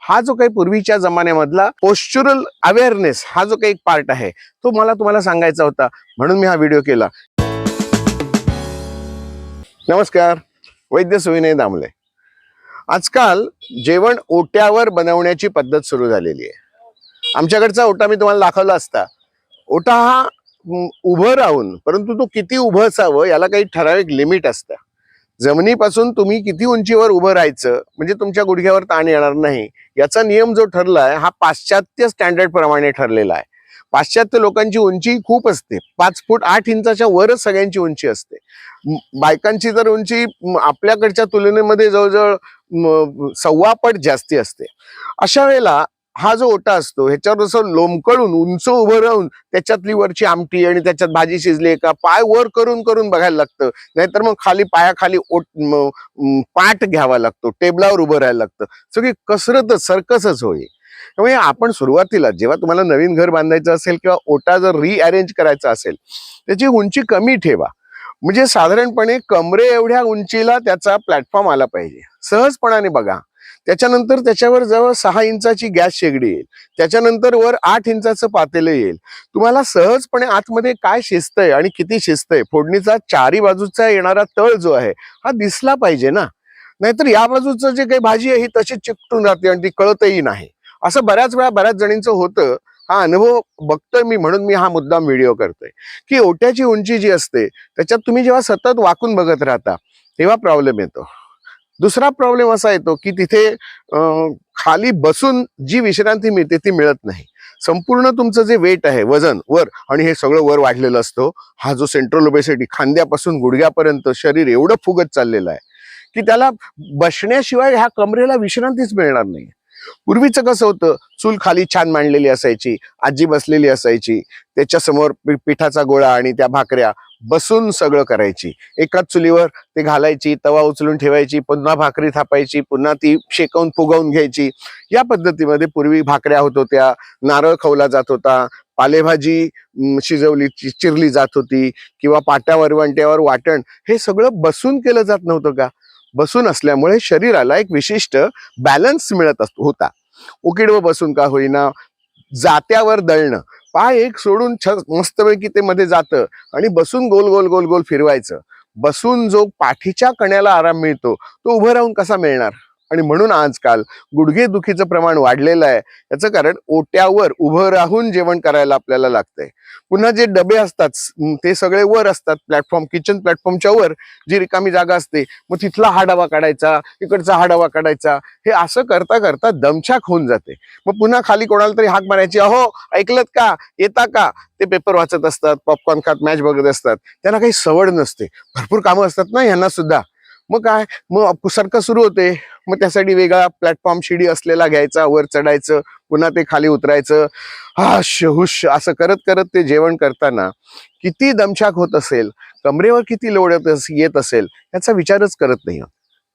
हा जो काही पूर्वीच्या जमान्यामधला पोस्चरल अवेअरनेस हा जो काही एक पार्ट आहे तो मला तुम्हाला सांगायचा होता, म्हणून मी हा व्हिडिओ केला. नमस्कार, वैद्य सुविनय दामले. आजकाल जेवण ओट्यावर बनवण्याची पद्धत सुरू झालेली आहे. आमच्याकडचा ओटा मी तुम्हाला दाखवला असता. ओटा हा उभं राहून, परंतु तो किती उभं असावं याला काही ठराविक लिमिट असतं. जमिनीपासून तुम्ही किती उंचीवर उभं राहायचं म्हणजे तुमच्या गुडघ्यावर ताण येणार नाही याचा नियम जो ठरलाय हा पाश्चात्य स्टँडर्ड प्रमाणे ठरलेला आहे. पाश्चात्य लोकांची उंची खूप असते, 5 फूट 8 इंचाच्या वरच सगळ्यांची उंची असते. बायकांची तर उंची आपल्याकडच्या तुलनेमध्ये जवळजवळ 1.25 पट जास्ती असते. अशा वेळेला हा जो ओटा असतो ह्याच्यावर असं लोंबकळून उंच उभं राहून त्याच्यातली वरची आमटी आणि त्याच्यात भाजी शिजली का पाय वर करून करून बघायला लागतं, नाहीतर मग खाली पायाखाली पाठ घ्यावा लागतो, टेबलावर उभं राहायला लागतं. सगळी कसरतच सर्कसच होईल. त्यामुळे आपण सुरुवातीला जेव्हा तुम्हाला नवीन घर बांधायचं असेल किंवा ओटा जर रिअरेंज करायचा असेल त्याची उंची कमी ठेवा. म्हणजे साधारणपणे कमरे एवढ्या उंचीला त्याचा प्लॅटफॉर्म आला पाहिजे. सहजपणाने बघा. त्याच्यानंतर त्याच्यावर जवळ 6 इंचाची गॅस शेगडी येईल, त्याच्यानंतर वर 8 इंचाचं पातेलं येईल. तुम्हाला सहजपणे आतमध्ये काय शिजतंय आणि किती शिजतंय, फोडणीचा चारी बाजूचा येणारा तळ जो आहे हा दिसला पाहिजे ना. नाहीतर या बाजूचं जे काही भाजी आहे ही तशीच चिकटून राहते आणि ती कळतही नाही. असं बऱ्याच वेळा बऱ्याच जणींचं होतं. हा अनुभव बघतोय मी, म्हणून मी हा मुद्दाम व्हिडिओ करतोय की ओट्याची उंची जी असते त्याच्यात तुम्ही जेव्हा सतत वाकून बघत राहता तेव्हा प्रॉब्लेम येतो. दुसरा प्रॉब्लेम असा येतो की तिथे खाली बसून जी विश्रांती मिळते ती मिळत नाही. संपूर्ण तुमचं जे वेट आहे, वजन वर, आणि हे सगळं वर वाढलेलं असतो. हा जो सेंट्रल ओबेसिटी, खांद्यापासून गुडघ्यापर्यंत शरीर एवढं फुगत चाललेलं आहे की त्याला बसण्याशिवाय ह्या कमरेला विश्रांतीच मिळणार नाही. पूर्वीचं कसं होतं, चूल खाली छान मांडलेली असायची, आजी बसलेली असायची, त्याच्यासमोर पिठाचा गोळा आणि त्या भाकऱ्या बसून सगळं करायची. एकाच चुलीवर ते घालायची, तवा उचलून ठेवायची, पुन्हा भाकरी थापायची, पुन्हा ती शेकवून फुगवून घ्यायची. या पद्धतीमध्ये पूर्वी भाकऱ्या होत होत्या, नारळ खवला जात होता, पालेभाजी शिजवली चिरली जात होती, किंवा पाट्या वरवंट्यावर वाटण, हे सगळं बसून केलं जात नव्हतं का? बसून असल्यामुळे शरीराला एक विशिष्ट बॅलन्स मिळत होता. उकिडवं बसून का होईना, जात्यावर दळणं, पाय एक सोडून मस्तपैकी ते मध्ये जातं आणि बसून गोल गोल गोल गोल फिरवायचं. बसून जो पाठीच्या कण्याला आराम मिळतो तो उभं राहून कसा मिळणार? आणि म्हणून आजकाल गुडघे दुखीचं प्रमाण वाढलेलं आहे. याचं कारण ओट्यावर उभं राहून जेवण करायला आपल्याला लागतंय. पुन्हा जे डबे असतात ते सगळे वर असतात, प्लॅटफॉर्म, किचन प्लॅटफॉर्मच्या वर जी रिकामी जागा असते, मग तिथला हा डबा काढायचा, इकडचा हा डबा काढायचा, हे असं करता करता दमछाक होऊन जाते. मग पुन्हा खाली कोणाला तरी हाक मारायची, अहो ऐकलत का, येता का? ते पेपर वाचत असतात, पॉपकॉर्न खात मॅच बघत असतात. त्यांना काही सवड नसते, भरपूर कामं असतात ना यांना सुद्धा. मग काय, मग सारखं सुरू होते. मग त्यासाठी वेगळा प्लॅटफॉर्म शिडी असलेला घ्यायचा, वर चढायचं, पुन्हा ते खाली उतरायचं, हुश हुश असं करत करत ते जेवण करताना किती दमछाक होत असेल, कमरेवर किती लोड येत असेल याचा विचारच करत नाही.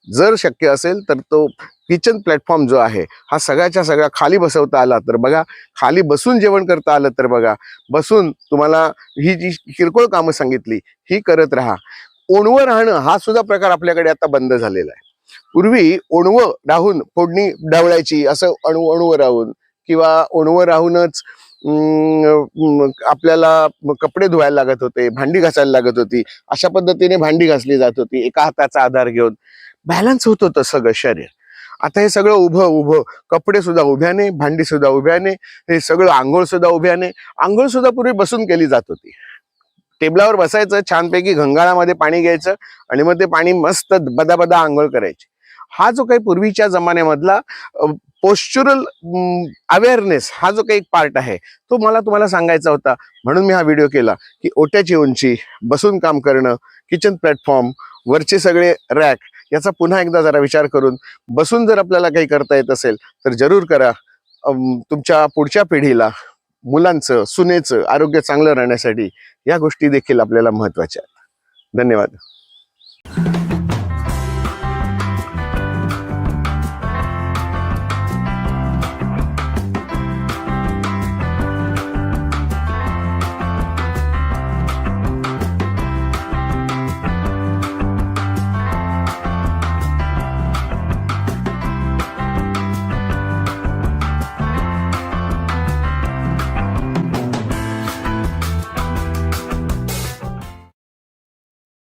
जर शक्य असेल तर तो किचन प्लॅटफॉर्म जो आहे हा सगळ्याच्या सगळा खाली बसवता आला तर बघा, खाली बसून जेवण करता आलं तर बघा, बसून तुम्हाला ही जी किरकोळ कामं सांगितली ही करत राहा. ओणवं राहणं हा सुद्धा प्रकार आपल्याकडे आता बंद झालेला आहे. पूर्वी ओणवं राहून फोडणी ढवळायची, असं ओणवं राहून, किंवा ओणवं राहूनच आपल्याला कपडे धुवायला लागत होते, भांडी घासायला लागत होती. अशा पद्धतीने भांडी घासली जात होती एका हाताचा आधार घेऊन. बॅलन्स होत होतं सगळं शरीर. आता हे सगळं उभं उभं, कपडे सुद्धा उभ्याने, भांडी सुद्धा उभ्याने, हे सगळं, आंघोळ सुद्धा उभ्याने. आंघोळ सुद्धा पूर्वी बसून केली जात होती. टेबलावर बसायचं, छानपैकी घंगाळामध्ये पाणी घ्यायचं आणि मग ते पाणी मस्त बदा आंघोळ करायची. हा जो काही पूर्वीच्या जमान्यामधला पोस्चरल अवेअरनेस हा जो काही एक पार्ट आहे तो मला तुम्हाला सांगायचा होता, म्हणून मी हा व्हिडिओ केला की ओट्याची उंची, बसून काम करणं, किचन प्लॅटफॉर्म, वरचे सगळे रॅक, याचा पुन्हा एकदा जरा विचार करून बसून जर आपल्याला काही करता येत असेल तर जरूर करा. तुमच्या पुढच्या पिढीला, मुलांचं, सुनेचं आरोग्य चांगलं राहण्यासाठी या गोष्टी देखील आपल्याला महत्त्वाच्या आहेत. धन्यवाद.